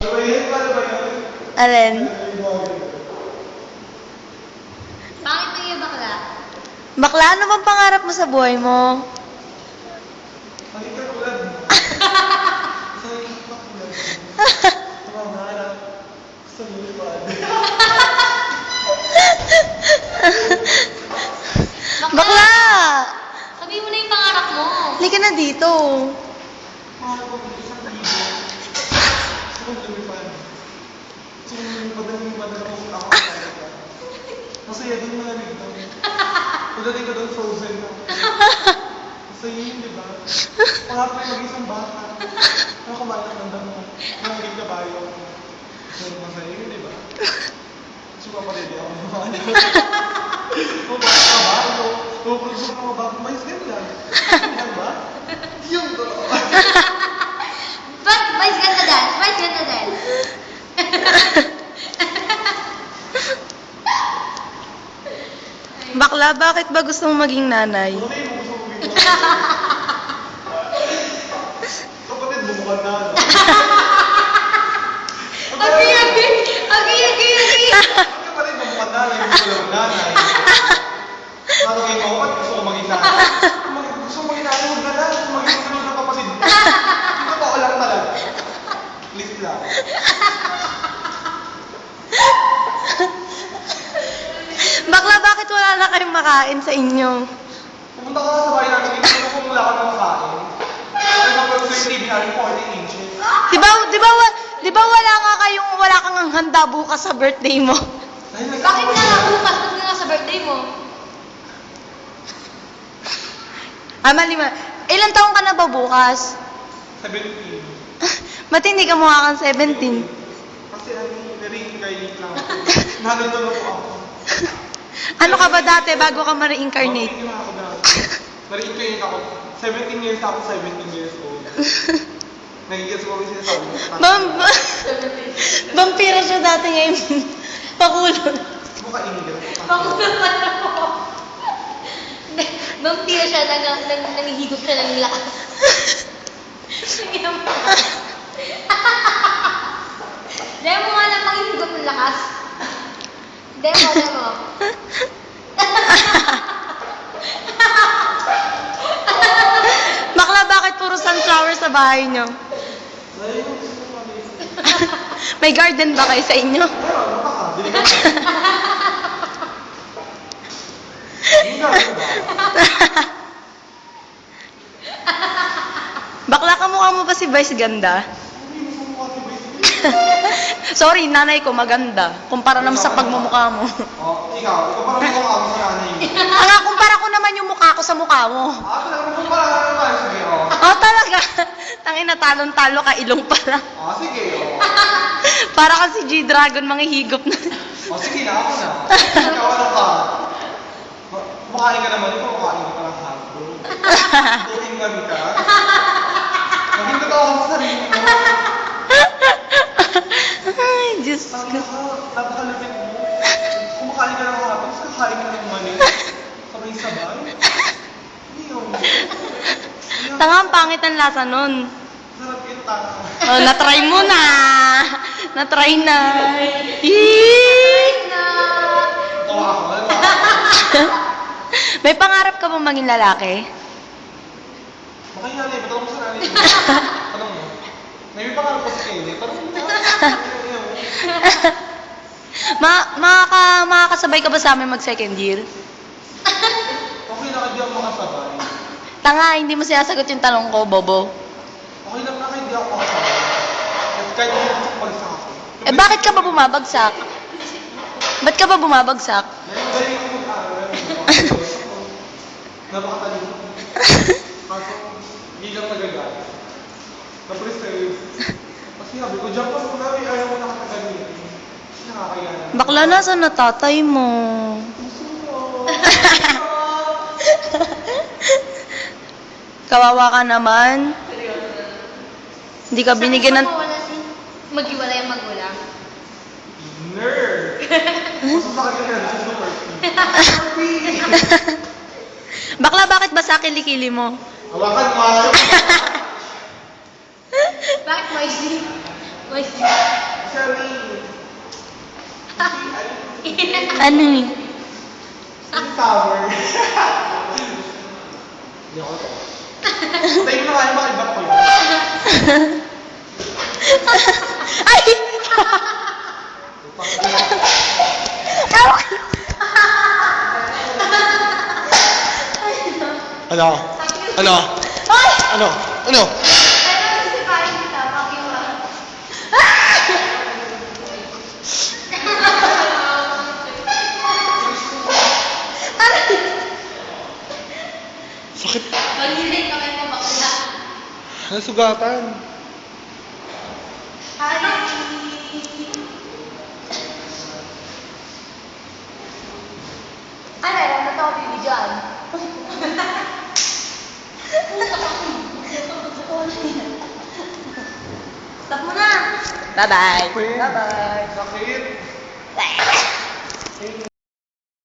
Alin? Bakit may iyo bakla? Bakla, ano bang pangarap mo sa buhay mo? Bakla! Sabi mo na yung pangarap mo. Halika na dito. Masaya doon malamig doon. Pagdating ko doon, frozen na. Masaya yun, di ba? Pangarap ko yung mag-isang bata. Ano kumain ng damo? Nangaging kabayo. So, masaya yun, di ba? Suka pa rin ako. Kumain kabayo. Pupunod sa mga bago. Mais din lang. Yan ba? Yung totoo. Ba't vice ganda dance? Vice ganda dance. Bakla, bakit ba gusto mong maging nanay? Ano yung gusto mo bigyan? Kapatid, bumukan na. Agi! Kapatid, bumukan na. Yung gusto lang nanay. Ano kayo mo? Ba't gusto ko maging nanay? Gusto mo maging nanay, huwag na lang. Gusto maging sunod ng kapatid. Ito pa, walang talaga. Please lang. Bakla, bakit wala na kayong makain sa inyo? Pumunta ka sa bahay namin, hindi ko kung wala ka ng makain. Ano ba pag sa TV namin, 40 inches? Di ba wala kang handa bukas sa birthday mo? Bakit nga bukas? Ba't nga sa birthday mo? Mali. Ilan taong ka na ba bukas? 17. Ba't hindi ka mukha kang 17? Kasi na-reincarnate lang ako. Nalito na po ako. Ano ka ba dati bago ka ma-reincarnate? Hindi na ako dati. Na-reincarnate ako. 17 years ako, 17 years old. Nagigets ko rin sinasabi mo. Vampira siya dati ngayon. Pakulot. Mukha inigil. Makulot pa na ako. Vampira siya, nanghihigop siya ng lakas. Demo nga lang manghihigop ng lakas. Demo. Bakla, bakit puro sunflower sa bahay nyo? Dahil yung gusto ko kami. May garden ba kayo sa inyo? Meron, baka. Bili ka na. Hindi na, diba? Bakla, kamukha mo ba si Vice ganda? Hindi gusto mo kasi ba Sorry, nanay ko maganda. Kumpara naman sa pagmumukha mo. Oh, ikaw parang mo ako sa nanay mo. Kumpara ko naman yung mukha ko sa mukha mo. Talaga mo kumpara ka naman. Sige, oh. Oh, talaga. Tangina, talon-talo ka, ilong pala. Sige, oh. Para ka si G-Dragon, manghihigop na. Sige na, ako na. Ikaw ano ka? Kumakain ka naman, ikaw kumakain ka parang hotdog. Tuking kami ka. Maging totoo ka sa sarili mo. Ay, Diyos ko. Napakalupit mo. Kumakain ka ng hotdog, tapos kakain ka ng mani. Sabay-sabay. Hindi yun. Tanga, ang pangit ang lasa nun. Sarap kita. Oh, natry mo na. Natry na. Yee! Tawa ako. May pangarap ka bang maging lalaki? Makinali, ba't ako sa nanay mo? Tanong mo. May pangarap ko si Kelly. Tanong mo. Makakasabay ka ba sa amin mag second year? Okay lang, hindi ako makasabay. Tanga, hindi mo sinasagot yung tanong ko, Bobo. Okay lang na hindi ako makasabay. At kahit hindi ako bagsak ako. Eh, bakit ka ba bumabagsak? Ba't ka ba bumabagsak? Galing ako mag-aaral. Napakatalino. Kaso, hindi lang nagagamit. Na-preserve. Kasi sabi ko, diyan pa muna, ayaw mo nakatagalit. Nakakaya na. Bakla, nasa na tatay mo? Kawawa ka naman. Hindi ka binigyan ng... Maghiwalay ang magulang. Nerd! Masasakit ka na, super free. Bakla, bakit ba sa kilikili mo? Hawakan mo ayaw. Bakit moisty? Moisty. Sorry. Ano eh? Sour. Hindi ako to. Tayo na nga yung makibak ko yun. Ay! Ano? Ano? Ay! Ano? Ano? Ano si Paring kita? Pakiwa. Sakit. Maglilit kami mo bakla. Nasugatan. Hi! Ano, ano to, bibidyoan? Stop mo na! Bye-bye. Bye-bye. Sakit.